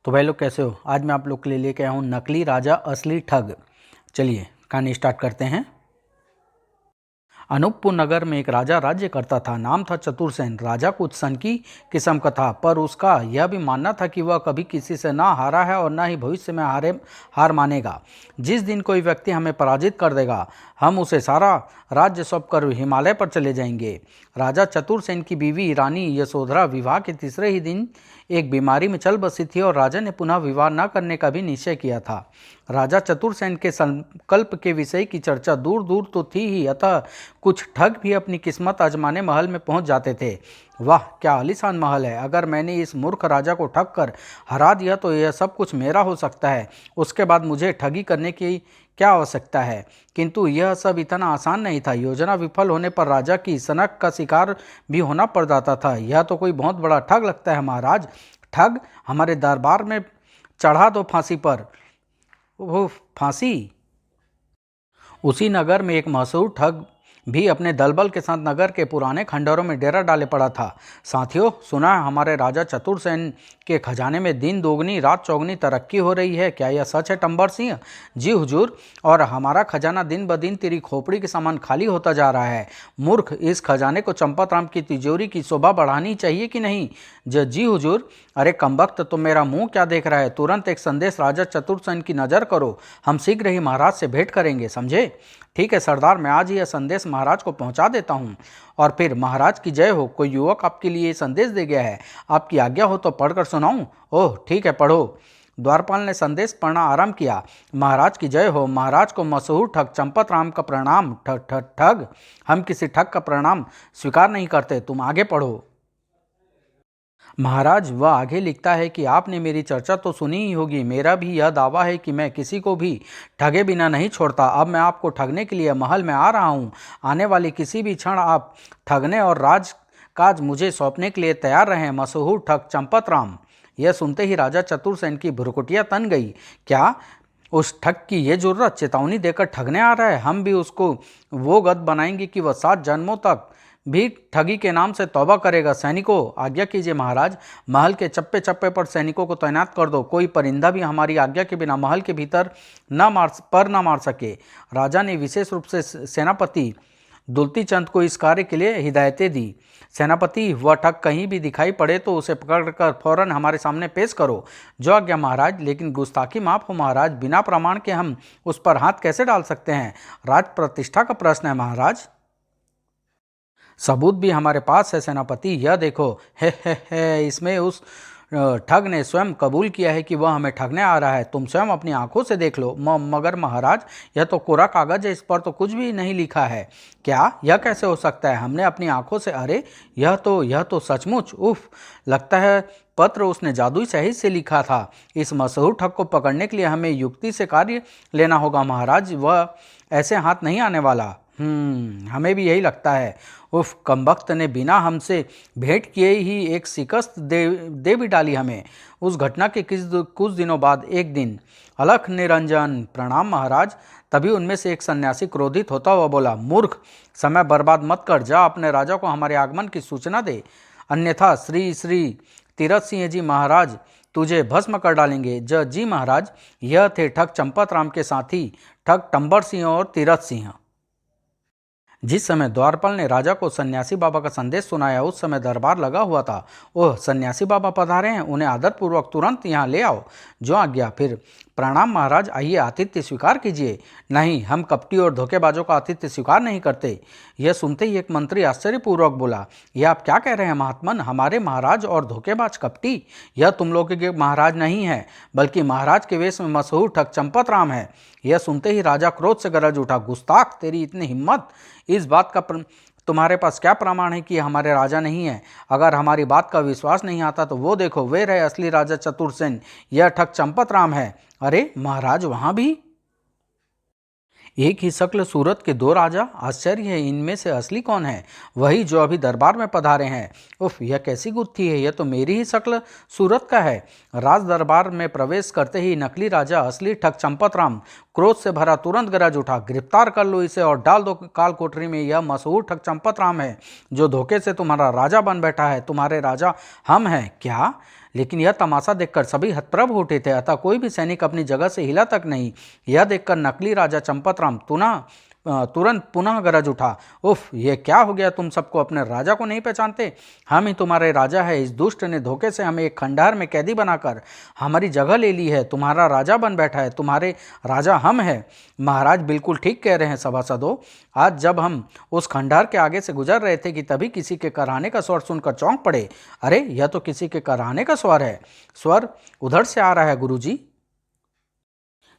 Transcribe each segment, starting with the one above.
तो भाई लोग कैसे हो। आज मैं आप लोग के लिए लेके आया हूँ नकली राजा असली ठग। चलिए कहानी स्टार्ट करते हैं। अनूपपुर नगर में एक राजा राज्य करता था। नाम था चतुरसेन। राजा कुछ सन की किस्म का था, पर उसका यह भी मानना था कि वह कभी किसी से ना हारा है और ना ही भविष्य में हार मानेगा। जिस दिन कोई व्यक्ति हमें पराजित कर देगा, हम उसे सारा राज्य सौंप कर हिमालय पर चले जाएंगे। राजा चतुरसेन की बीवी रानी यशोधरा विवाह के तीसरे ही दिन एक बीमारी में चल बसी थी और राजा ने पुनः विवाह न करने का भी निश्चय किया था। राजा चतुरसेन के संकल्प के विषय की चर्चा दूर दूर तो थी ही, अतः कुछ ठग भी अपनी किस्मत आजमाने महल में पहुंच जाते थे। वाह क्या आलीशान महल है! अगर मैंने इस मूर्ख राजा को ठग कर हरा दिया तो यह सब कुछ मेरा हो सकता है। उसके बाद मुझे ठगी करने की क्या आवश्यकता है। किंतु यह सब इतना आसान नहीं था। योजना विफल होने पर राजा की सनक का शिकार भी होना पड़ जाता था। यह तो कोई बहुत बड़ा ठग लगता है महाराज। ठग हमारे दरबार में चढ़ा दो फांसी पर। वो फांसी! उसी नगर में एक मशहूर ठग भी अपने दलबल के साथ नगर के पुराने खंडहरों में डेरा डाले पड़ा था। साथियों, सुना है हमारे राजा चतुरसेन के खजाने में दिन दोगुनी रात चौगुनी तरक्की हो रही है। क्या यह सच है टंबर सिंह? जी हुजूर, और हमारा खजाना दिन ब दिन तेरी खोपड़ी के समान खाली होता जा रहा है। मूर्ख, इस खजाने को चंपाराम की तिजोरी की शोभा बढ़ानी चाहिए कि नहीं? जी हुजूर। अरे कमबख्त, तो मेरा मुंह क्या देख रहा है? तुरंत एक संदेश राजा चतुरसेन की नजर करो। हम शीघ्र ही महाराज से भेंट करेंगे, समझे? ठीक है सरदार, मैं आज ही यह संदेश महाराज को पहुंचा देता हूं। और फिर महाराज की जय हो। कोई युवक आपके लिए संदेश दे गया है, आपकी आज्ञा हो तो पढ़कर सुनाऊं? ओह ठीक है, पढ़ो। द्वारपाल ने संदेश पढ़ना आरंभ किया। महाराज की जय हो। महाराज को मशहूर ठग चंपतराम का प्रणाम। ठग ठग ठग, हम किसी ठग का प्रणाम स्वीकार नहीं करते। तुम आगे पढ़ो। महाराज, वह आगे लिखता है कि आपने मेरी चर्चा तो सुनी ही होगी। मेरा भी यह दावा है कि मैं किसी को भी ठगे बिना नहीं छोड़ता। अब मैं आपको ठगने के लिए महल में आ रहा हूँ। आने वाली किसी भी क्षण आप ठगने और राजकाज मुझे सौंपने के लिए तैयार रहें। मशहूर ठग चंपतराम। यह सुनते ही राजा चतुरसेन की भुरुकुटियाँ तन गई। क्या उस ठग की ये जरूरत? चेतावनी देकर ठगने आ रहा है? हम भी उसको वो गद बनाएंगे कि वह 7 जन्मों तक भी ठगी के नाम से तौबा करेगा। सैनिकों, आज्ञा कीजिए महाराज। महल के चप्पे चप्पे पर सैनिकों को तैनात कर दो। कोई परिंदा भी हमारी आज्ञा के बिना महल के भीतर न मार सके। राजा ने विशेष रूप से सेनापति दुलती चंद को इस कार्य के लिए हिदायतें दी। सेनापति, वह ठग कहीं भी दिखाई पड़े तो उसे पकड़कर फौरन हमारे सामने पेश करो। जो आज्ञा महाराज। लेकिन गुस्ताखी माफ हो महाराज, बिना प्रमाण के हम उस पर हाथ कैसे डाल सकते हैं? राज प्रतिष्ठा का प्रश्न है महाराज। सबूत भी हमारे पास है सेनापति। यह देखो। हे, इसमें उस ठग ने स्वयं कबूल किया है कि वह हमें ठगने आ रहा है। तुम स्वयं अपनी आंखों से देख लो। मगर महाराज, यह तो कोरा कागज है, इस पर तो कुछ भी नहीं लिखा है। क्या? यह कैसे हो सकता है? हमने अपनी आंखों से। अरे यह तो सचमुच। उफ, लगता है पत्र उसने जादुई सही से लिखा था। इस मशहूर ठग को पकड़ने के लिए हमें युक्ति से कार्य लेना होगा महाराज। वह ऐसे हाथ नहीं आने वाला। हमें भी यही लगता है। उफ, कमबख्त ने बिना हमसे भेंट किए ही एक शिकस्त दे भी डाली हमें। उस घटना के कुछ दिनों बाद एक दिन, अलख निरंजन। प्रणाम महाराज। तभी उनमें से एक सन्यासी क्रोधित होता हुआ बोला, मूर्ख, समय बर्बाद मत कर। जा अपने राजा को हमारे आगमन की सूचना दे, अन्यथा श्री श्री तीरथ सिंह जी महाराज तुझे भस्म कर डालेंगे। जी महाराज। यह थे ठग चंपतराम के साथी ठग टंबर सिंह और तीरथ सिंह। जिस समय द्वारपाल ने राजा को सन्यासी बाबा का संदेश सुनाया, उस समय दरबार लगा हुआ था। ओह, सन्यासी बाबा पधारे हैं, उन्हें आदरपूर्वक तुरंत यहाँ ले आओ। जो आज्ञा। फिर प्रणाम महाराज, आइए आतिथ्य स्वीकार कीजिए। नहीं, हम कपटी और धोखेबाजों का आतिथ्य स्वीकार नहीं करते। यह सुनते ही एक मंत्री आश्चर्यपूर्वक बोला, यह आप क्या कह रहे हैं महात्मन? हमारे महाराज और धोखेबाज कपटी? यह तुम लोगों के महाराज नहीं है, बल्कि महाराज के वेश में मशहूर ठग चंपतराम है। यह सुनते ही राजा क्रोध से गरज उठा, गुस्ताख, तेरी इतनी हिम्मत! इस बात का तुम्हारे पास क्या प्रमाण है कि हमारे राजा नहीं है? अगर हमारी बात का विश्वास नहीं आता तो वो देखो, वे रहे असली राजा चतुरसेन। यह ठग चंपतराम है। अरे महाराज, वहां भी एक ही शक्ल सूरत के 2 राजा? आश्चर्य है, इनमें से असली कौन है? वही जो अभी दरबार में पधारे हैं। उफ, यह कैसी गुत्थी है! यह तो मेरी ही शक्ल सूरत का है। राज दरबार में प्रवेश करते ही नकली राजा असली ठग चंपतराम क्रोध से भरा तुरंत गरज उठा, गिरफ्तार कर लो इसे और डाल दो काल कोठरी में। यह मशहूर ठग चंपतराम है जो धोखे से तुम्हारा राजा बन बैठा है। तुम्हारे राजा हम हैं क्या? लेकिन यह तमाशा देखकर सभी हतप्रभ हो उठे थे, अतः कोई भी सैनिक अपनी जगह से हिला तक नहीं। यह देखकर नकली राजा चंपतराम तुरंत पुनः गरज उठा, उफ, ये क्या हो गया? तुम सबको अपने राजा को नहीं पहचानते? हम ही तुम्हारे राजा है। इस दुष्ट ने धोखे से हमें एक खंडहर में कैदी बनाकर हमारी जगह ले ली है, तुम्हारा राजा बन बैठा है। तुम्हारे राजा हम हैं। महाराज बिल्कुल ठीक कह रहे हैं सभासदों। आज जब हम उस खंडहर के आगे से गुजर रहे थे कि तभी किसी के कराहने का स्वर सुनकर चौंक पड़े। अरे, यह तो किसी के कराहने का स्वर है। स्वर उधर से आ रहा है गुरुजी।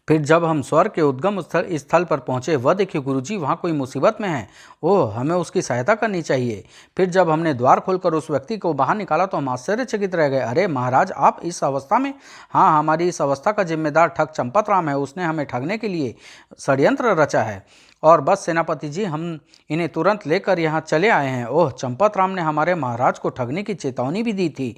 फिर जब हम स्वर के उद्गम स्थल पर पहुंचे, वह देखिए गुरुजी, वहाँ कोई मुसीबत में है। ओह, हमें उसकी सहायता करनी चाहिए। फिर जब हमने द्वार खोलकर उस व्यक्ति को बाहर निकाला तो हम आश्चर्यचकित रह गए। अरे महाराज, आप इस अवस्था में? हाँ, हमारी इस अवस्था का जिम्मेदार ठग चंपतराम है। उसने हमें ठगने के लिए षड्यंत्र रचा है। और बस सेनापति जी, हम इन्हें तुरंत लेकर यहाँ चले आए हैं। ओह, चंपतराम ने हमारे महाराज को ठगने की चेतावनी भी दी थी।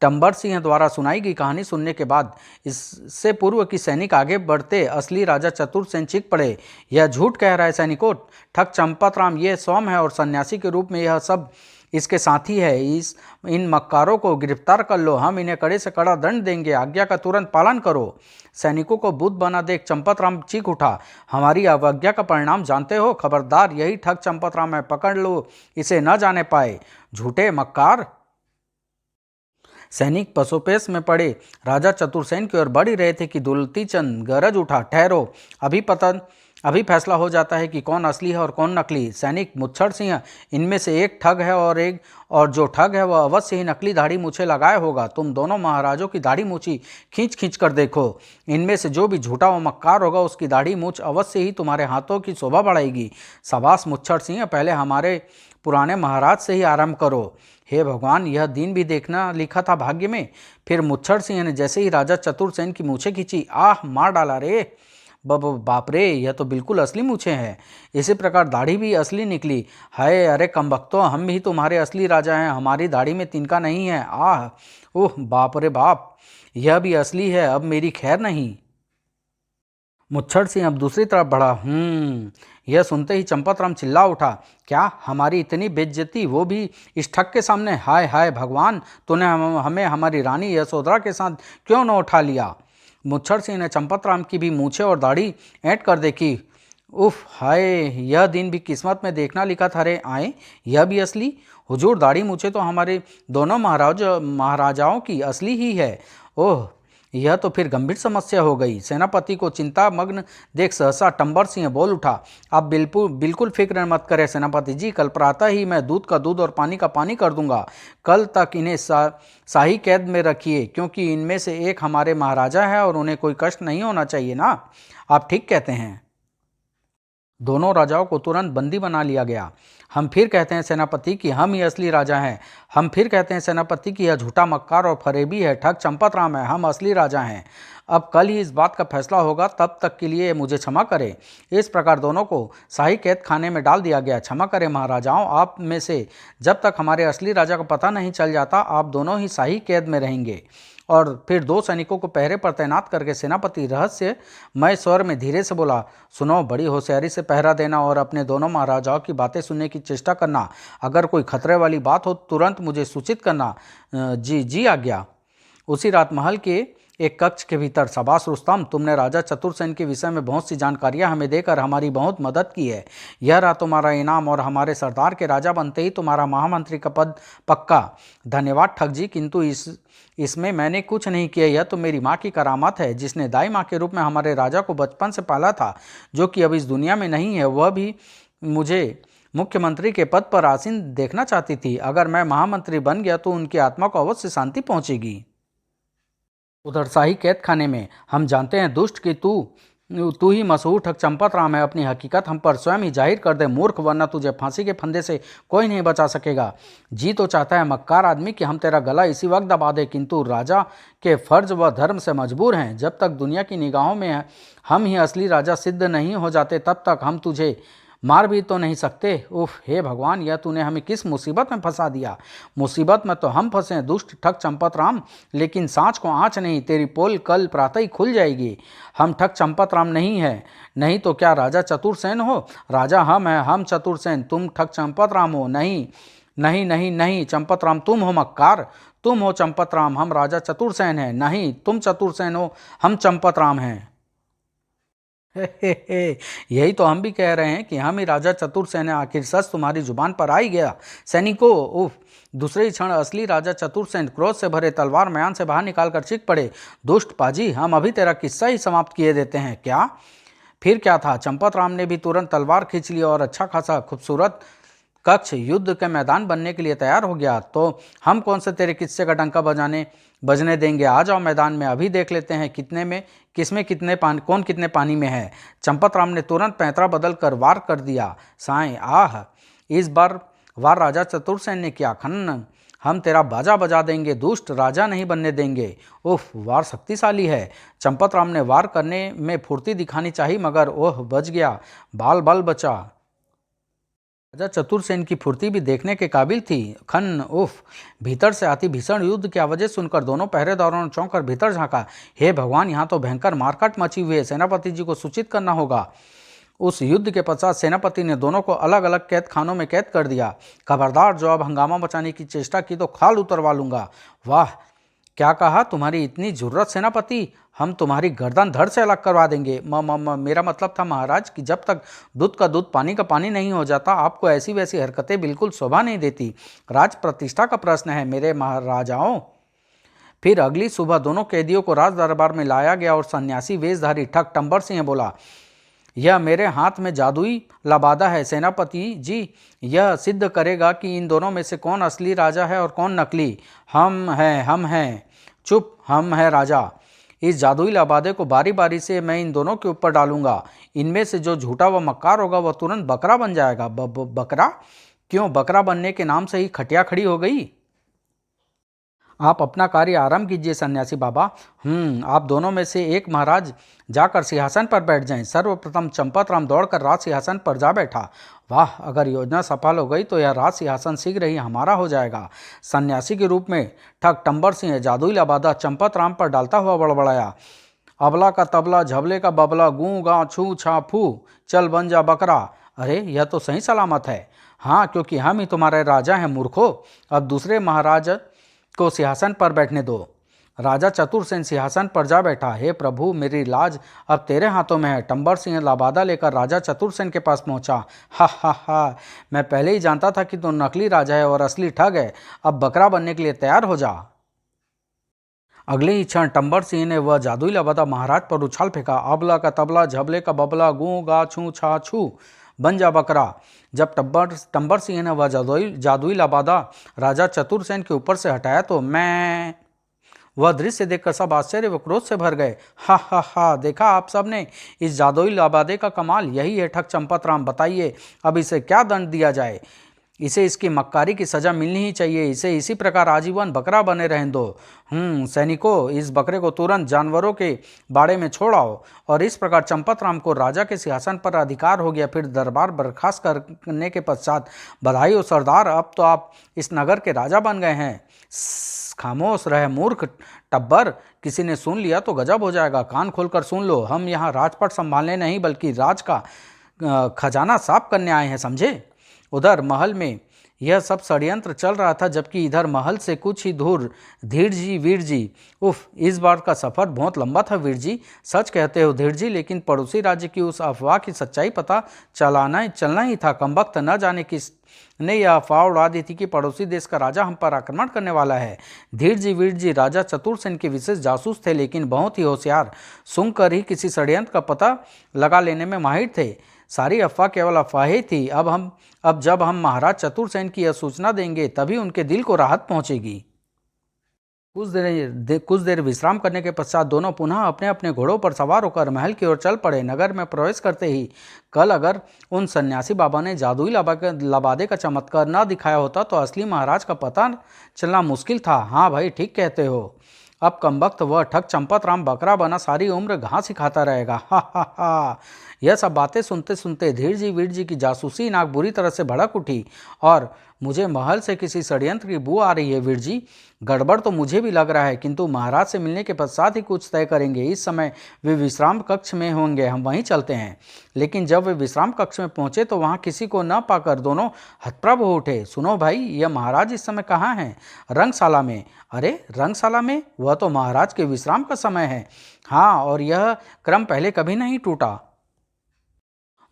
टंबर सिंह द्वारा सुनाई गई कहानी सुनने के बाद इससे पूर्व कि सैनिक आगे बढ़ते, असली राजा चतुरसेन चीख पड़े, यह झूठ कह रहा है सैनिकों। ठग चंपतराम ये सौम्य है और सन्यासी के रूप में यह सब इसके साथी है। इन मक्कारों को गिरफ्तार कर लो। हम इन्हें कड़े से कड़ा दंड देंगे। आज्ञा का तुरंत पालन करो। सैनिकों को बुद्ध बना देख चंपतराम चीख उठा, हमारी अवज्ञा का परिणाम जानते हो? खबरदार, यही ठग चंपतराम है। पकड़ लो, इसे न जाने पाए। झूठे मक्कार। सैनिक पसोपेश में पड़े राजा चतुरसेन की ओर बढ़ ही रहे थे कि दुलती चंद गरज उठा, ठहरो, अभी फैसला हो जाता है कि कौन असली है और कौन नकली। सैनिक मुच्छर सिंह, इनमें से एक ठग है और जो ठग है वह अवश्य ही नकली दाढ़ी मूछे लगाए होगा। तुम दोनों महाराजों की दाढ़ी मूछी खींच खींच कर देखो। इनमें से जो भी झूठा व मक्कार होगा उसकी दाढ़ी मूछ अवश्य ही तुम्हारे हाथों की शोभा बढ़ाएगी। शाबाश मुच्छर सिंह, पहले हमारे पुराने महाराज से ही आरंभ करो। हे भगवान, यह दिन भी देखना लिखा था भाग्य में। फिर मुच्छर सिंह ने जैसे ही राजा चतुरसेन की मूछें खींची, आह, मार डाला रे। बाप रे, यह तो बिल्कुल असली मूछें हैं। इसी प्रकार दाढ़ी भी असली निकली। हाय, अरे कमबख्तों, हम भी तुम्हारे असली राजा हैं। हमारी दाढ़ी में तिनका नहीं है। आह, ओह, बाप रे बाप, यह भी असली है। अब मेरी खैर नहीं। मुच्छर सिंह अब दूसरी तरफ बढ़ा। यह सुनते ही चंपतराम चिल्ला उठा, क्या हमारी इतनी बेइज्जती, वो भी इस ठग के सामने? हाय हाय भगवान, तूने हमें हमारी रानी यशोधरा के साथ क्यों न उठा लिया? मुच्छर सिंह ने चंपतराम की भी मूछें और दाढ़ी ऐंठ कर देखी। उफ, हाय, यह दिन भी किस्मत में देखना लिखा था रे। आए, यह भी असली? हुजूर, दाढ़ी मूछें तो हमारे दोनों महाराजाओं की असली ही है। ओह, यह तो फिर गंभीर समस्या हो गई। सेनापति को चिंता मग्न देख सहसा टंबर सिंह बोल उठा, आप बिल्कुल फिक्र मत करें सेनापति जी। कल प्रातः ही मैं दूध का दूध और पानी का पानी कर दूंगा। कल तक इन्हें शाही कैद में रखिए, क्योंकि इनमें से एक हमारे महाराजा है और उन्हें कोई कष्ट नहीं होना चाहिए ना। आप ठीक कहते हैं। दोनों राजाओं को तुरंत बंदी बना लिया गया। हम फिर कहते हैं सेनापति कि हम ही असली राजा हैं। हम फिर कहते हैं सेनापति कि यह झूठा मक्कार और फरेबी है, ठग चंपतराम है। हम असली राजा हैं। अब कल ही इस बात का फैसला होगा, तब तक के लिए मुझे क्षमा करें। इस प्रकार दोनों को शाही कैद खाने में डाल दिया गया। क्षमा करें महाराजाओं, आप में से जब तक हमारे असली राजा का पता नहीं चल जाता, आप दोनों ही शाही कैद में रहेंगे। और फिर दो सैनिकों को पहरे पर तैनात करके सेनापति रहस्यमय स्वर में धीरे से बोला, सुनो, बड़ी होशियारी से पहरा देना और अपने दोनों महाराजाओं की बातें सुनने की चेष्टा करना। अगर कोई खतरे वाली बात हो तुरंत मुझे सूचित करना। जी आज्ञा। उसी रात महल के एक कक्ष के भीतर, शाबाश रुस्तम, तुमने राजा चतुरसेन के विषय में बहुत सी जानकारियां हमें देकर हमारी बहुत मदद की है। यह रहा तुम्हारा इनाम, और हमारे सरदार के राजा बनते ही तुम्हारा महामंत्री का पद पक्का। धन्यवाद ठग जी, किंतु इसमें मैंने कुछ नहीं किया। यह तो मेरी माँ की करामात है, जिसने दाई माँ के रूप में हमारे राजा को बचपन से पाला था, जो कि अब इस दुनिया में नहीं है। वह भी मुझे मुख्यमंत्री के पद पर आसीन देखना चाहती थी। अगर मैं महामंत्री बन गया तो उनकी आत्मा को अवश्य शांति पहुंचेगी। उधर शाही कैद खाने में, हम जानते हैं दुष्ट कि तू ही मशहूर ठग चंपतराम है। अपनी हकीकत हम पर स्वयं ही जाहिर कर दे मूर्ख, वरना तुझे फांसी के फंदे से कोई नहीं बचा सकेगा। जी तो चाहता है मक्कार आदमी कि हम तेरा गला इसी वक्त दबा दे, किंतु राजा के फर्ज व धर्म से मजबूर हैं। जब तक दुनिया की निगाहों में हम ही असली राजा सिद्ध नहीं हो जाते, तब तक हम तुझे मार भी तो नहीं सकते। उफ, हे भगवान, यह तूने हमें किस मुसीबत में फंसा दिया। मुसीबत में तो हम फंसे हैं दुष्ट ठग चंपतराम, लेकिन सांच को आँच नहीं, तेरी पोल कल प्रातः ही खुल जाएगी। हम ठग चंपतराम नहीं है, नहीं तो क्या राजा चतुरसेन हो? राजा हम हैं, हम चतुरसेन, तुम ठग चंपतराम हो। नहीं नहीं नहीं नहीं, चंपतराम तुम हो मक्कार। तुम हो चंपत राम, हम राजा चतुरसेन हैं। नहीं, तुम चतुरसेन हो, हम चंपत राम हैं। हे, यही तो हम भी कह रहे हैं कि हम ही राजा चतुरसेन हैं। आखिर सच तुम्हारी जुबान पर आ ही गया। सैनिकों, उफ! दूसरे ही क्षण असली राजा चतुरसेन क्रोध से भरे तलवार म्यान से बाहर निकालकर चीख पड़े, दुष्ट पाजी, हम अभी तेरा किस्सा ही समाप्त किए देते हैं। क्या? फिर क्या था? चंपत राम ने भी तुरंत तलवार खींच ली और अच्छा खासा खूबसूरत कक्ष युद्ध के मैदान बनने के लिए तैयार हो गया। तो हम कौन से तेरे किस्से का डंका बजने देंगे। आ जाओ मैदान में, अभी देख लेते हैं किसमें कितने पानी, कौन कितने पानी में है। चंपत राम ने तुरंत पैंतरा बदल कर वार कर दिया। साएं, आह! इस बार वार राजा चतुरसेन ने किया। खन्न, हम तेरा बाजा बजा देंगे, दुष्ट, राजा नहीं बनने देंगे। उफ, वार शक्तिशाली है। चंपत राम ने वार करने में फुर्ती दिखानी चाहिए, मगर ओह, बच गया, बाल बल बचा। राजा चतुरसेन की फुर्ती भी देखने के काबिल थी। खन, उफ! भीतर से आती भीषण युद्ध की आवाजें सुनकर दोनों पहरेदारों ने चौंक कर भीतर झांका। हे भगवान, यहाँ तो भयंकर मारकाट मची हुई है। सेनापति जी को सूचित करना होगा। उस युद्ध के पश्चात सेनापति ने दोनों को अलग अलग कैद खानों में कैद कर दिया। खबरदार, जो अब हंगामा मचाने की चेष्टा की तो खाल उतरवा लूंगा। वाह! क्या कहा? तुम्हारी इतनी जुर्रत सेनापति, हम तुम्हारी गर्दन धड़ से अलग करवा देंगे। मेरा मतलब था महाराज कि जब तक दूध का दूध पानी का पानी नहीं हो जाता, आपको ऐसी वैसी हरकतें बिल्कुल शोभा नहीं देती। राज प्रतिष्ठा का प्रश्न है मेरे महाराजाओं। फिर अगली सुबह दोनों कैदियों को राज दरबार में लाया गया और सन्यासी वेशधारी ठग टंबर सिंह बोला, यह मेरे हाथ में जादुई लबादा है सेनापति जी। यह सिद्ध करेगा कि इन दोनों में से कौन असली राजा है और कौन नकली। हम हैं। चुप, हम हैं राजा। इस जादुई लबादे को बारी बारी से मैं इन दोनों के ऊपर डालूंगा। इनमें से जो झूठा व मक्कार होगा वह तुरंत बकरा बन जाएगा। बकरा? क्यों, बकरा बनने के नाम से ही खटिया खड़ी हो गई। आप अपना कार्य आरंभ कीजिए सन्यासी बाबा। आप दोनों में से एक महाराज जाकर सिंहासन पर बैठ जाएं। सर्वप्रथम चंपत राम दौड़कर राज सिंहासन पर जा बैठा। वाह! अगर योजना सफल हो गई तो यह राज सिंहासन शीघ्र ही हमारा हो जाएगा। सन्यासी के रूप में ठग टंबर सिंह जादुई लबादा चंपत राम पर डालता हुआ बड़बड़ाया, अबला का तबला, झबले का बबला, गूं गां छू छा फू, चल बन जा बकरा। अरे, यह तो सही सलामत है। हाँ, क्योंकि हम ही तुम्हारे राजा हैं मूर्खो। अब दूसरे महाराज को सिंहासन पर बैठने दो। राजा चतुरसेन सिंहासन पर जा बैठा। हे प्रभु, मेरी लाज अब तेरे हाथों में है। टंबर सिंह लबादा लेकर राजा चतुरसेन के पास पहुंचा। हा, मैं पहले ही जानता था कि तू नकली राजा है और असली ठग है। अब बकरा बनने के लिए तैयार हो जा। अगले ही क्षण टंबर सिंह ने वह जादुई लबादा महाराज पर उछाल फेंका। अबला का तबला, झबले का बबला, गूं गा छू छा छू, बन जा बकरा। जब टंबर सिंह ने वह जादुई लबादा राजा चतुरसेन के ऊपर से हटाया तो वह दृश्य देखकर सब आश्चर्य व क्रोध से भर गए। हा, देखा आप सब ने इस जादुई लबादे का कमाल। यही है ठग चंपत राम। बताइए अब इसे क्या दंड दिया जाए। इसे इसकी मक्कारी की सजा मिलनी ही चाहिए। इसे इसी प्रकार आजीवन बकरा बने रहने दो। सैनिकों, इस बकरे को तुरंत जानवरों के बाड़े में छोड़ाओ। और इस प्रकार चंपत राम को राजा के सिंहासन पर अधिकार हो गया। फिर दरबार बर्खास्त करने के पश्चात, बधाई हो सरदार, अब तो आप इस नगर के राजा बन गए हैं। खामोश रहे मूर्ख टब्बर, किसी ने सुन लिया तो गजब हो जाएगा। कान खोलकर सुन लो, हम यहाँ राजपाट संभालने नहीं बल्कि राज का खजाना साफ करने आए हैं, समझे। उधर महल में यह सब षड्यंत्र चल रहा था, जबकि इधर महल से कुछ ही दूर धीर जी, वीर जी। उफ, इस बार का सफर बहुत लंबा था वीर जी। सच कहते हो धीर जी, लेकिन पड़ोसी राज्य की उस अफवाह की सच्चाई पता चलना ही था। कमबख्त न जाने किसने यह अफवाह उड़ा दी थी कि पड़ोसी देश का राजा हम पर आक्रमण करने वाला है। धीर जी, वीर जी राजा चतुरसेन के विशेष जासूस थे, लेकिन बहुत ही होशियार। सुनकर ही किसी षड्यंत्र का पता लगा लेने में माहिर थे। सारी अफवाह केवल अफवाह ही थी। अब जब हम महाराज चतुरसेन की यह सूचना देंगे तभी उनके दिल को राहत पहुंचेगी। कुछ देर विश्राम करने के पश्चात दोनों पुनः अपने अपने घोड़ों पर सवार होकर महल की ओर चल पड़े। नगर में प्रवेश करते ही कल अगर उन सन्यासी बाबा ने जादुई लबादे का चमत्कार न दिखाया होता तो असली महाराज का पता चलना मुश्किल था। हाँ भाई, ठीक कहते हो। अब कमबख्त वह ठग चंपत राम बकरा बना सारी उम्र घास ही खाता रहेगा। हा। यह सब बातें सुनते सुनते धीर जी, वीर जी की जासूसी नाक बुरी तरह से भड़क उठी और मुझे महल से किसी षड्यंत्र की बू आ रही है वीर जी। गड़बड़ तो मुझे भी लग रहा है, किंतु महाराज से मिलने के पश्चात ही कुछ तय करेंगे। इस समय वे विश्राम कक्ष में होंगे, हम वहीं चलते हैं। लेकिन जब वे विश्राम कक्ष में पहुंचे तो वहां किसी को न पाकर दोनों हतप्रभ हो उठे। सुनो भाई, यह महाराज इस समय कहाँ हैं? रंगशाला में। अरे रंगशाला में? वह तो महाराज के विश्राम का समय है। हाँ, और यह क्रम पहले कभी नहीं टूटा।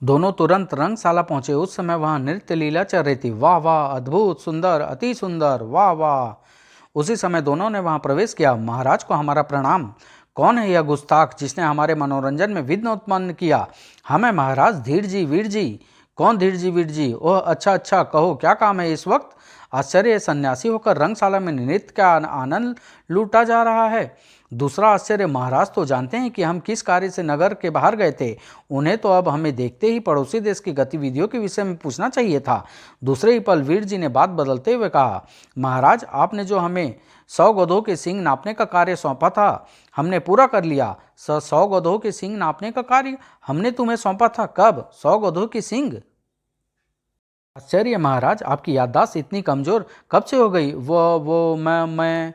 दोनों तुरंत रंगशाला पहुंचे। उस समय वहां नृत्य लीला चल रही थी। वाह वाह, अद्भुत, सुंदर, अति सुंदर, वाह वाह। उसी समय दोनों ने वहां प्रवेश किया। महाराज को हमारा प्रणाम। कौन है यह गुस्ताख जिसने हमारे मनोरंजन में विघ्न उत्पन्न किया? हमें महाराज, धीर जी, वीर जी। कौन धीर जी, वीर जी? ओह अच्छा अच्छा, कहो क्या काम है इस वक्त? आश्चर्य, सन्यासी होकर रंगशाला में नृत्य का आनंद लूटा जा रहा है। दूसरा आश्चर्य, महाराज तो जानते हैं कि हम किस कार्य से नगर के बाहर गए थे। उन्हें तो अब हमें देखते ही पड़ोसी देश की गतिविधियों के विषय में पूछना चाहिए था। दूसरे ही पल वीर जी ने बात बदलते हुए कहा, महाराज, आपने जो हमें 100 गधों के सींग नापने का कार्य सौंपा था, हमने पूरा कर लिया। 100 गधों के सींग नापने का कार्य हमने तुम्हें सौंपा था? कब? 100 गधों के सींग? आश्चर्य महाराज, आपकी याददाश्त इतनी कमजोर कब से हो गई? वो मैं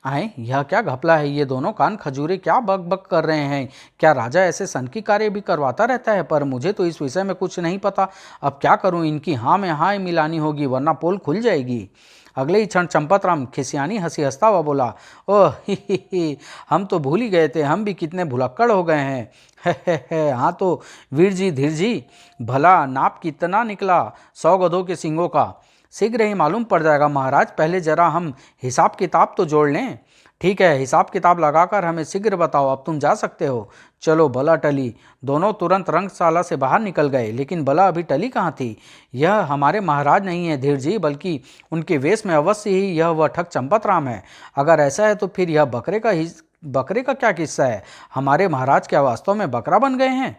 आए, यह क्या घपला है? ये दोनों कान खजूरे क्या बक बक कर रहे हैं? क्या राजा ऐसे सनकी कार्य भी करवाता रहता है? पर मुझे तो इस विषय में कुछ नहीं पता। अब क्या करूं, इनकी हाँ में हाँ मिलानी होगी वरना पोल खुल जाएगी। अगले ही क्षण चंपतराम खिसियानी हंसी हंसता हुआ बोला, ओह ही, हम तो भूल ही गए थे, हम भी कितने भुलक्कड़ हो गए हैं। है हाँ तो वीर जी, धीर जी, भला नाप कितना निकला 100 गधों के सींगों का? शीघ्र ही मालूम पड़ जाएगा महाराज, पहले जरा हम हिसाब किताब तो जोड़ लें। ठीक है, हिसाब किताब लगाकर हमें शीघ्र बताओ, अब तुम जा सकते हो। चलो, बला टली। दोनों तुरंत रंगशाला से बाहर निकल गए। लेकिन बला अभी टली कहाँ थी? यह हमारे महाराज नहीं है धीर जी, बल्कि उनके वेश में अवश्य ही यह वह ठग चंपतराम है। अगर ऐसा है तो फिर यह बकरे का क्या किस्सा है? हमारे महाराज क्या वास्तव में बकरा बन गए हैं?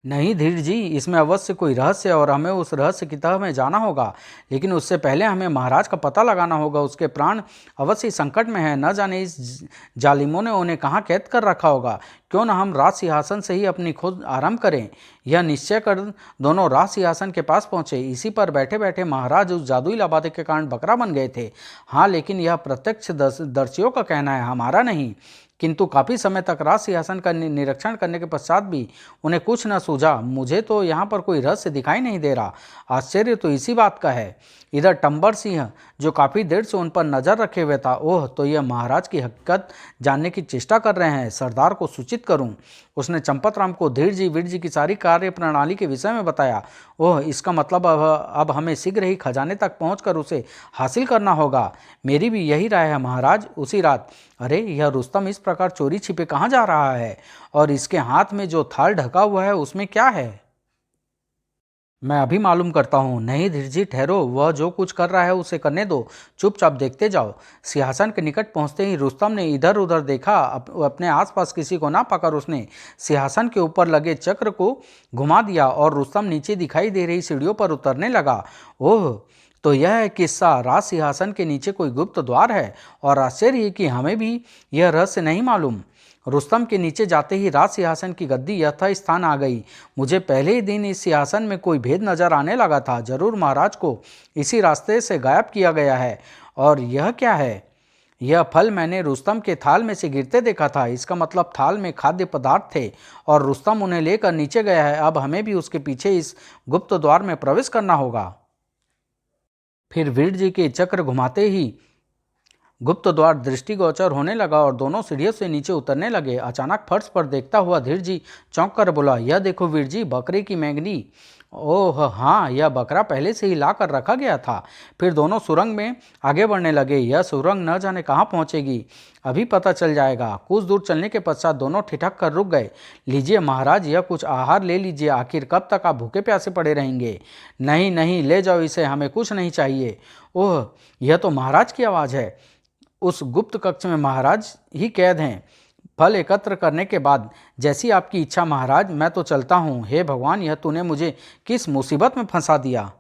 नहीं धीर जी, इसमें अवश्य कोई रहस्य है और हमें उस रहस्य की तह में जाना होगा। लेकिन उससे पहले हमें महाराज का पता लगाना होगा। उसके प्राण अवश्य संकट में है। न जाने इस जालिमों ने उन्हें कहाँ कैद कर रखा होगा। क्यों न हम राज सिंहासन से ही अपनी खोज आरंभ करें। यह निश्चय कर दोनों राज सिंहासन के पास पहुंचे। इसी पर बैठे बैठे महाराज उस जादुई लबादे के कारण बकरा बन गए थे। हाँ, लेकिन यह प्रत्यक्ष दर्शियों का कहना है, हमारा नहीं। किंतु काफ़ी समय तक राज सिंहासन का निरीक्षण करने के पश्चात भी उन्हें कुछ न सूझा। मुझे तो यहाँ पर कोई रहस्य दिखाई नहीं दे रहा। आश्चर्य तो इसी बात का है। इधर टंबर सिंह, जो काफ़ी देर से उन पर नज़र रखे हुए था, ओह, तो यह महाराज की हकीकत जानने की चेष्टा कर रहे हैं। सरदार को सूचित करूं। उसने चंपतराम को धीर जी, वीर जी की सारी कार्य प्रणाली के विषय में बताया। ओह, इसका मतलब अब हमें शीघ्र ही खजाने तक पहुंचकर उसे हासिल करना होगा। मेरी भी यही राय है महाराज। उसी रात, अरे यह रुस्तम इस प्रकार चोरी छिपे कहाँ जा रहा है? और इसके हाथ में जो थाल ढका हुआ है उसमें क्या है? मैं अभी मालूम करता हूँ। नहीं धीर जी, ठहरो, वह जो कुछ कर रहा है उसे करने दो, चुपचाप देखते जाओ। सिंहासन के निकट पहुँचते ही रुस्तम ने इधर उधर देखा। अपने आसपास किसी को ना पाकर उसने सिंहासन के ऊपर लगे चक्र को घुमा दिया और रुस्तम नीचे दिखाई दे रही सीढ़ियों पर उतरने लगा। ओह, तो यह है किस्सा। राज सिंहासन के नीचे कोई गुप्त द्वार है और आश्चर्य है कि हमें भी यह रहस्य नहीं मालूम। रुस्तम के नीचे जाते ही राज सिंहासन की गद्दी यथा स्थान आ गई। मुझे पहले ही दिन इस सिंहासन में कोई भेद नजर आने लगा था। जरूर महाराज को इसी रास्ते से गायब किया गया है। और यह क्या है? यह फल मैंने रुस्तम के थाल में से गिरते देखा था। इसका मतलब थाल में खाद्य पदार्थ थे और रुस्तम उन्हें लेकर नीचे गया है। अब हमें भी उसके पीछे इस गुप्त द्वार में प्रवेश करना होगा। फिर वीर जी के चक्र घुमाते ही गुप्त द्वार दृष्टिगोचर होने लगा और दोनों सीढ़ियों से नीचे उतरने लगे। अचानक फर्श पर देखता हुआ धीर जी चौंक कर बोला, यह देखो वीर जी, बकरे की मैंगनी। ओह हाँ, यह बकरा पहले से ही ला कर रखा गया था। फिर दोनों सुरंग में आगे बढ़ने लगे। यह सुरंग न जाने कहाँ पहुँचेगी, अभी पता चल जाएगा। कुछ दूर चलने के पश्चात दोनों ठिठक कर रुक गए। लीजिए महाराज, यह कुछ आहार ले लीजिए। आखिर कब तक आप भूखे प्यासे पड़े रहेंगे? नहीं नहीं, ले जाओ इसे, हमें कुछ नहीं चाहिए। ओह, यह तो महाराज की आवाज़ है। उस गुप्त कक्ष में महाराज ही कैद हैं। फल एकत्र करने के बाद जैसी आपकी इच्छा महाराज, मैं तो चलता हूँ। हे भगवान, यह तूने मुझे किस मुसीबत में फंसा दिया।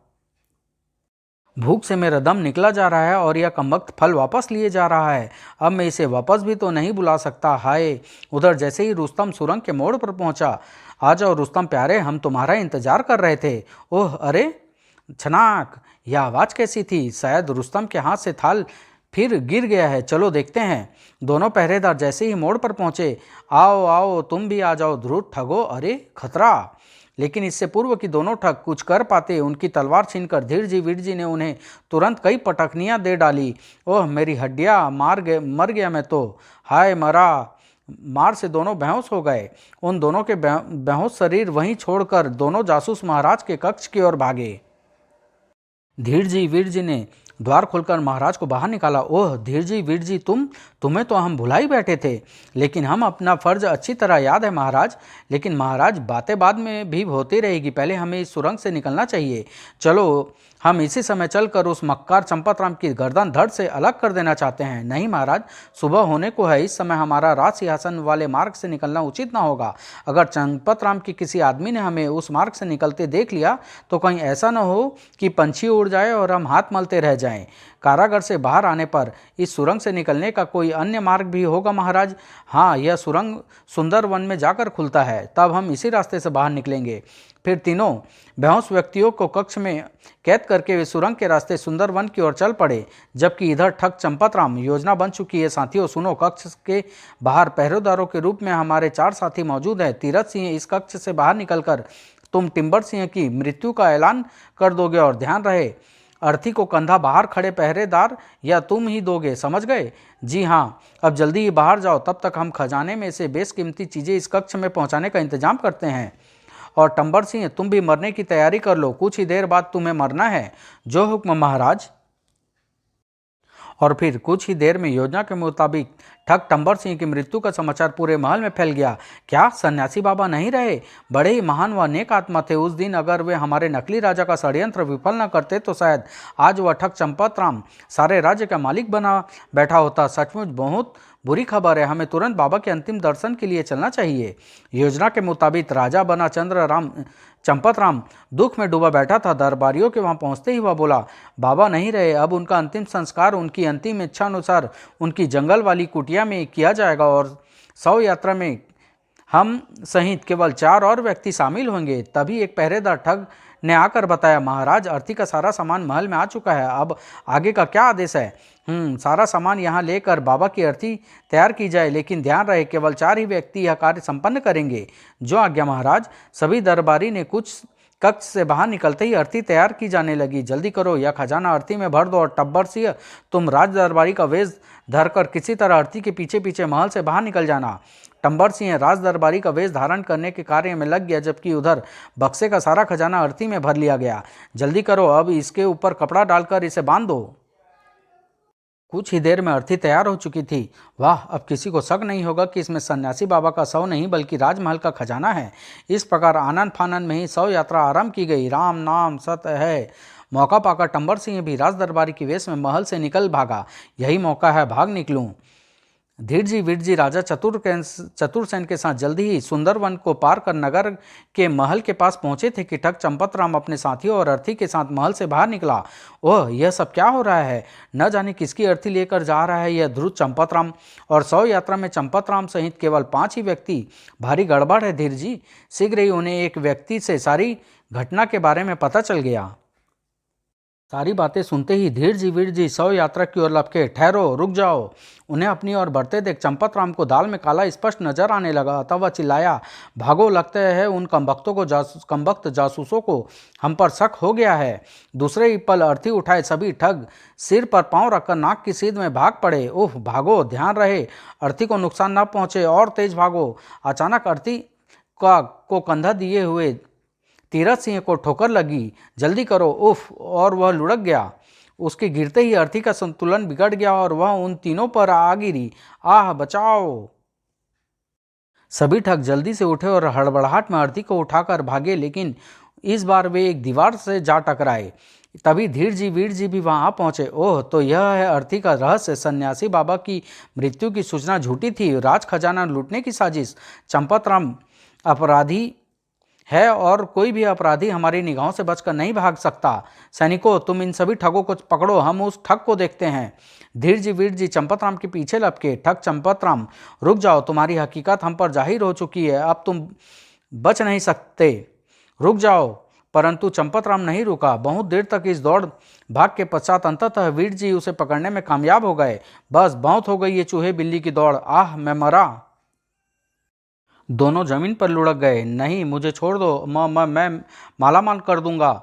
भूख से मेरा दम निकला जा रहा है और यह कमबख्त फल वापस लिए जा रहा है। अब मैं इसे वापस भी तो नहीं बुला सकता। हाय। उधर जैसे ही रुस्तम सुरंग के मोड़ पर पहुंचा, आ जाओ रुस्तम प्यारे, हम तुम्हारा इंतजार कर रहे थे। ओह अरे, छनाक, यह आवाज़ कैसी थी? शायद रुस्तम के हाथ से थाल फिर गिर गया है, चलो देखते हैं। दोनों पहरेदार जैसे ही मोड़ पर पहुंचे, आओ आओ तुम भी आ जाओ ध्रुव ठगो, अरे खतरा। लेकिन इससे पूर्व कि दोनों ठग कुछ कर पाते, उनकी तलवार छीनकर धीरजी वीरजी ने उन्हें तुरंत कई पटकनियां दे डाली। ओह मेरी हड्डियां, मर गया मैं तो, हाय मरा। मार से दोनों बेहोश हो गए। उन दोनों के बेहोश शरीर वहीं छोड़कर दोनों जासूस महाराज के कक्ष की ओर भागे। धीरजी वीरजी ने द्वार खोलकर महाराज को बाहर निकाला। ओह धीरजी वीरजी, तुम्हें तो हम भुला ही बैठे थे, लेकिन हम अपना फर्ज अच्छी तरह याद है महाराज। लेकिन महाराज, बातें बाद में भी होती रहेगी, पहले हमें इस सुरंग से निकलना चाहिए। चलो हम इसी समय चलकर उस मक्कार चंपतराम की गर्दन धड़ से अलग कर देना चाहते हैं। नहीं महाराज, सुबह होने को है, इस समय हमारा राज सिंहासन वाले मार्ग से निकलना उचित ना होगा। अगर चंपतराम की किसी आदमी ने हमें उस मार्ग से निकलते देख लिया तो कहीं ऐसा न हो कि पंछी उड़ जाए और हम हाथ मलते रह जाएं। कारागार से बाहर आने पर इस सुरंग से निकलने का कोई अन्य मार्ग भी होगा महाराज? हाँ, यह सुरंग सुंदर वन में जाकर खुलता है, तब हम इसी रास्ते से बाहर निकलेंगे। फिर तीनों बेहोश व्यक्तियों को कक्ष में कैद करके वे सुरंग के रास्ते सुंदर वन की ओर चल पड़े, जबकि इधर ठग चंपतराम। योजना बन चुकी है साथियों, सुनो। कक्ष के बाहर पहरेदारों के रूप में हमारे 4 साथी मौजूद हैं। तीरथ सिंह, इस कक्ष से बाहर निकलकर तुम टिम्बर सिंह की मृत्यु का ऐलान कर दोगे, और ध्यान रहे अर्थी को कंधा बाहर खड़े पहरेदार या तुम ही दोगे, समझ गए? जी हाँ, अब जल्दी ही बाहर जाओ, तब तक हम खजाने में से बेशकीमती चीज़ें इस कक्ष में पहुंचाने का इंतजाम करते हैं। और टंबर सिंह, तुम भी मरने की तैयारी कर लो, कुछ ही देर बाद तुम्हें मरना है। जो हुक्म महाराज। और फिर कुछ ही देर में योजना के मुताबिक ठग टंबर सिंह की मृत्यु का समाचार पूरे महल में फैल गया। क्या सन्यासी बाबा नहीं रहे? बड़े ही महान व नेक आत्मा थे। उस दिन अगर वे हमारे नकली राजा का षड्यंत्र विफल न करते तो शायद आज वह ठग चंपतराम सारे राज्य का मालिक बना बैठा होता। सचमुच बहुत बुरी खबर है, हमें तुरंत बाबा के अंतिम दर्शन के लिए चलना चाहिए। योजना के मुताबिक राजा बना चंपतराम दुख में डूबा बैठा था। दरबारियों के वहां पहुंचते ही वह बोला, बाबा नहीं रहे, अब उनका अंतिम संस्कार उनकी अंतिम इच्छा अनुसार उनकी जंगल वाली कुटिया में किया जाएगा, और 100 यात्रा में हम सहित केवल 4 और व्यक्ति शामिल होंगे। तभी एक पहरेदार ठग ने आकर बताया, महाराज अर्थी का सारा सामान महल में आ चुका है, अब आगे का क्या आदेश है? सारा सामान यहाँ लेकर बाबा की अर्थी तैयार की जाए, लेकिन ध्यान रहे केवल 4 ही व्यक्ति यह कार्य संपन्न करेंगे। जो आज्ञा महाराज। सभी दरबारी ने कुछ कक्ष से बाहर निकलते ही अर्थी तैयार की जाने लगी। जल्दी करो, यह खजाना अर्थी में भर दो, और टब्बर सिंह तुम राज दरबारी का वेश धरकर किसी तरह अर्थी के पीछे पीछे महल से बाहर निकल जाना। टंबर सिंह राज दरबारी का वेश धारण करने के कार्य में लग गया, जबकि उधर बक्से का सारा खजाना अर्थी में भर लिया गया। जल्दी करो, अब इसके ऊपर कपड़ा डालकर इसे बांध दो। कुछ ही देर में अर्थी तैयार हो चुकी थी। वाह, अब किसी को शक नहीं होगा कि इसमें सन्यासी बाबा का शव नहीं बल्कि राजमहल का खजाना है। इस प्रकार आनंद फानंद में ही 100 यात्रा आरंभ की गई। राम नाम सत्य है। मौका पाकर टंबर सिंह भी राज दरबारी की वेश में महल से निकल भागा। यही मौका है, भाग निकलूं। धीरजी वीरजी राजा चतुरसेन के साथ जल्दी ही सुंदरवन को पार कर नगर के महल के पास पहुंचे थे कि ठग चंपतराम अपने साथियों और अर्थी के साथ महल से बाहर निकला। ओह, यह सब क्या हो रहा है? न जाने किसकी अर्थी लेकर जा रहा है यह ध्रुव चंपतराम, और 100 यात्रा में चंपतराम सहित केवल 5 ही व्यक्ति। भारी गड़बड़ है धीरजी। शीघ्र ही उन्हें एक व्यक्ति से सारी घटना के बारे में पता चल गया। सारी बातें सुनते ही धीरजी वीरजी 100 यात्रा की ओर लपके। ठहरो, रुक जाओ। उन्हें अपनी ओर बढ़ते देख चंपतराम को दाल में काला स्पष्ट नजर आने लगा। अतः वह चिल्लाया, भागो, लगता है उन कमबख्त जासूसों को हम पर शक हो गया है। दूसरे ही पल अर्थी उठाए सभी ठग सिर पर पांव रखकर नाक की सीध में भाग पड़े। ओह भागो, ध्यान रहे अर्थी को नुकसान न पहुंचे, और तेज भागो। अचानक अर्थी को कंधा दिए हुए तीरथ सिंह को ठोकर लगी। जल्दी करो, उफ, और वह लुढ़क गया। उसके गिरते ही अर्थी का संतुलन बिगड़ गया और वह उन तीनों पर आ गिरी। आह, बचाओ। सभी ठग जल्दी से उठे और हड़बड़ाहट में अर्थी को उठाकर भागे, लेकिन इस बार वे एक दीवार से जा टकराए। तभी धीरजी वीरजी भी वहां आ पहुंचे। ओह, तो यह है अर्थी का रहस्य। सन्यासी बाबा की मृत्यु की सूचना झूठी थी। राज खजाना लूटने की साजिश। चंपतराम अपराधी है और कोई भी अपराधी हमारी निगाहों से बचकर नहीं भाग सकता। सैनिकों, तुम इन सभी ठगों को पकड़ो, हम उस ठग को देखते हैं। धीरजी वीरजी चंपतराम के पीछे लपके। ठग चंपतराम, रुक जाओ, तुम्हारी हकीकत हम पर जाहिर हो चुकी है, अब तुम बच नहीं सकते। रुक जाओ, परंतु चंपतराम नहीं रुका। बहुत देर तक इस दौड़ भाग के पश्चात अंततः वीर जी उसे पकड़ने में कामयाब हो गए। बस बहुत हो गई ये चूहे बिल्ली की दौड़, आह मैं मरा। दोनों जमीन पर लुढ़क गए। नहीं, मुझे छोड़ दो, मैं मालामाल कर दूंगा।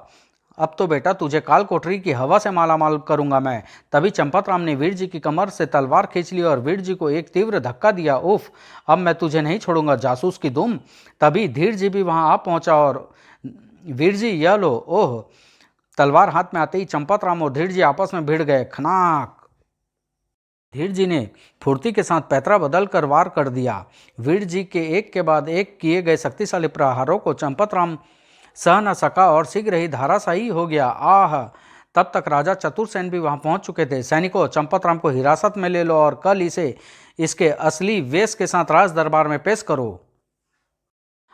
अब तो बेटा तुझे काल कोठरी की हवा से मालामाल करूंगा मैं। तभी चंपतराम ने वीर जी की कमर से तलवार खींच ली और वीर जी को एक तीव्र धक्का दिया। उफ, अब मैं तुझे नहीं छोड़ूंगा जासूस की दुम। तभी धीर जी भी वहां आ पहुंचा और वीर जी यह लो। ओह, तलवार हाथ में आते ही चंपतराम और धीर जी आपस में भिड़ गए। खनाक। धीर जी ने फुर्ती के साथ पैतरा बदल कर वार कर दिया। वीर जी के एक के बाद एक किए गए शक्तिशाली प्रहारों को चंपतराम सह न सका और शीघ्र ही धाराशायी हो गया। आह, तब तक राजा चतुरसेन भी वहां पहुंच चुके थे। सैनिकों, चंपतराम को हिरासत में ले लो और कल इसे इसके असली वेश के साथ राज दरबार में पेश करो।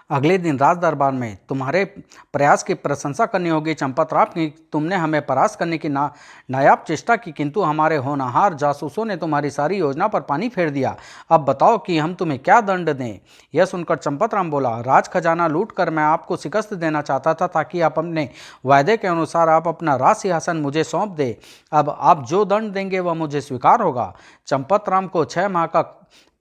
अगले दिन राज दरबार में तुम्हारे प्रयास की प्रशंसा करनी होगी चंपतराम की। तुमने हमें परास्त करने की नायाब चेष्टा की, किंतु हमारे होनहार जासूसों ने तुम्हारी सारी योजना पर पानी फेर दिया। अब बताओ कि हम तुम्हें क्या दंड दें। यह सुनकर चंपतराम बोला, राज खजाना लूट कर मैं आपको शिकस्त देना चाहता था ताकि आप अपने वायदे के अनुसार आप अपना राज सिंहासन मुझे सौंप दे। अब आप जो दंड देंगे वह मुझे स्वीकार होगा। चंपतराम को 6 माह का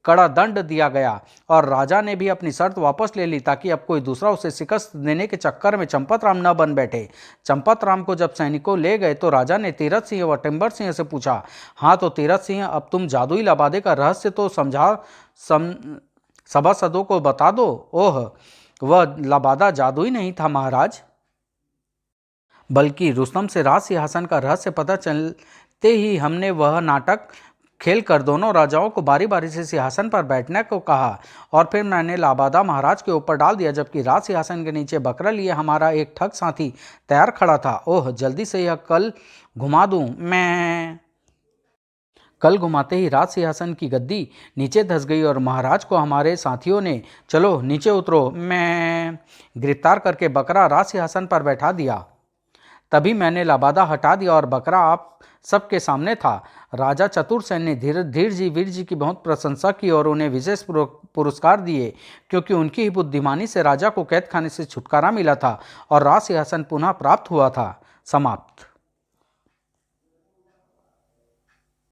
कड़ा दंड दिया गया और राजा ने भी अपनी शर्त वापस ले ली ताकि अब कोई दूसरा उसे शिकस्त देने के चक्कर में चंपतराम न बन बैठे। चंपतराम को जब सैनिकों ले गए तो राजा ने तीरथ सिंह व टिम्बर सिंह से पूछा, हाँ तो तीरथ सिंह, अब तुम जादुई लबादे का रहस्य तो सभासदों को बता दो। ओह, वह लबादा जादुई नहीं था महाराज, बल्कि रुस्तम से राज सिंहासन का रहस्य पता चलते ही हमने वह नाटक खेल कर दोनों राजाओं को बारी बारी से सिंहासन पर बैठने को कहा और फिर मैंने लाबादा महाराज के ऊपर डाल दिया, जबकि राज सिंहासन के नीचे बकरा लिए हमारा एक ठग साथी तैयार खड़ा था। ओह, जल्दी से यह कल घुमा दूं मैं। कल घुमाते ही राज सिंहासन की गद्दी नीचे धंस गई और महाराज को हमारे साथियों ने चलो नीचे उतरो मैं गिरफ्तार करके बकरा राज सिंहासन पर बैठा दिया। तभी मैंने लबादा हटा दिया और बकरा आप सबके सामने था। राजा चतुरसेन ने धीर जी वीर जी की बहुत प्रशंसा की और उन्हें विशेष पुरस्कार दिए, क्योंकि उनकी ही बुद्धिमानी से राजा को कैद खाने से छुटकारा मिला था और राज सिंहासन पुनः प्राप्त हुआ था। समाप्त।